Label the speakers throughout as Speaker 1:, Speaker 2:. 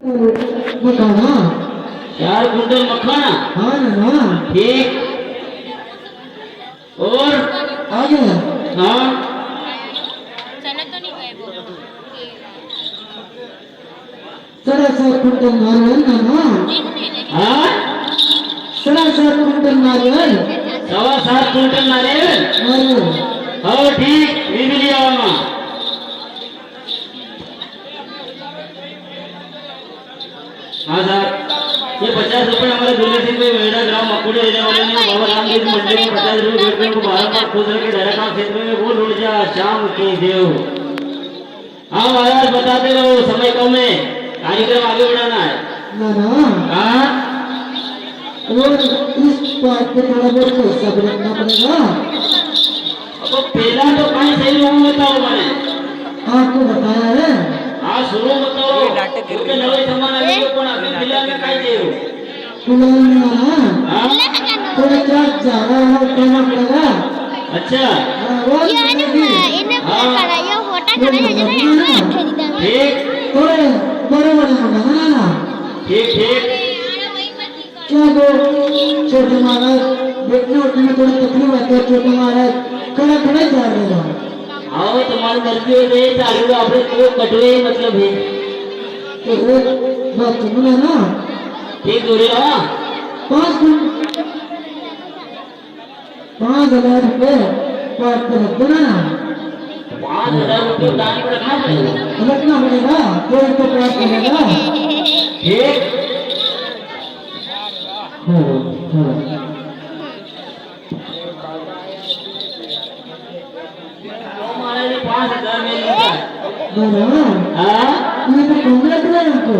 Speaker 1: मखाना
Speaker 2: 4 quintal मखाना।
Speaker 1: हाँ ना
Speaker 2: ठीक। और
Speaker 1: आगे
Speaker 2: हाँ
Speaker 1: साढ़े 7 कुंटल नारियल ना
Speaker 2: हाँ
Speaker 1: 7.5 कुंटल नारियल
Speaker 2: 7.25 कुंटल नारियल। हाँ ठीक ये भी लिया हुआ। हाँ साहब ये 50 रुपए हमारे दूल्हे सिंह में मेरा ग्राम मकुड़े देने वाले ने बाबा रामदेव मंडी में 50 रुपए बेटे को बार खुश रखे डायरेक्ट क्षेत्र में वो लौट जा शाम के देव। हाँ महाराज बताते रहो समय कम है कार्यक्रम आगे बढ़ाना है।
Speaker 1: ना
Speaker 2: हाँ
Speaker 1: और इस बात पे थोड़ा बहुत पैसा भी रखना पड़ेगा।
Speaker 2: अब पहला तो कहीं सही लोगों बताओ मैंने
Speaker 1: आपको बताया है
Speaker 2: हाँ शुरू बताओ क्योंकि नवे सामान आगे को कौन अभी फिलहाल में काय दे
Speaker 1: फिलहाल में ना
Speaker 2: हाँ
Speaker 1: थोड़ा क्या ज्यादा करना पड़ेगा।
Speaker 2: अच्छा
Speaker 1: वो
Speaker 2: ठीक
Speaker 1: थोड़े बड़े बड़े मंगाना ना
Speaker 2: ठीक ठीक
Speaker 1: क्या दो छोटे महाराज देखने उठने में थोड़ी तकलीफ आती है। छोटे महाराज खड़ा खड़ा जा देगा।
Speaker 2: आओ तुम्हारी मर्जी हो गई चालू आपने तो कटवे ही मतलब है।
Speaker 1: तो एक बात सुनो ना
Speaker 2: ठीक हो रहा
Speaker 1: 5,000 रुपए पार्ट पे रख देना ना
Speaker 2: 5,000 रुपये दान को रखना पड़ेगा।
Speaker 1: रखना पड़ेगा कोई तो पार्ट करेगा।
Speaker 2: ठीक हमारे लिए 5,000 में लिया हाँ
Speaker 1: ये तो कम लग रहा है हमको।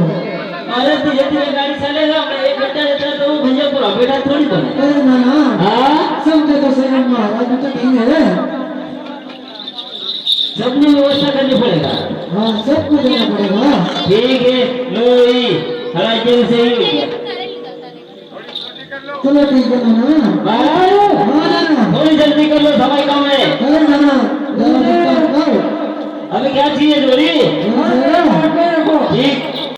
Speaker 2: अरे तो ये गाड़ी चलेगा अपना एक घंटा देता तो वो भैया पूरा बेटा थोड़ी तो
Speaker 1: अरे ना
Speaker 2: हाँ
Speaker 1: समझे तो सही महाराज तो ठीक है।
Speaker 2: सबने व्यवस्था करनी पड़ेगा।
Speaker 1: हाँ सबको देना पड़ेगा।
Speaker 2: ठीक है लोई हराई जेल से ही हो गया।
Speaker 1: चलो ठीक है ना
Speaker 2: हाँ
Speaker 1: ना
Speaker 2: थोड़ी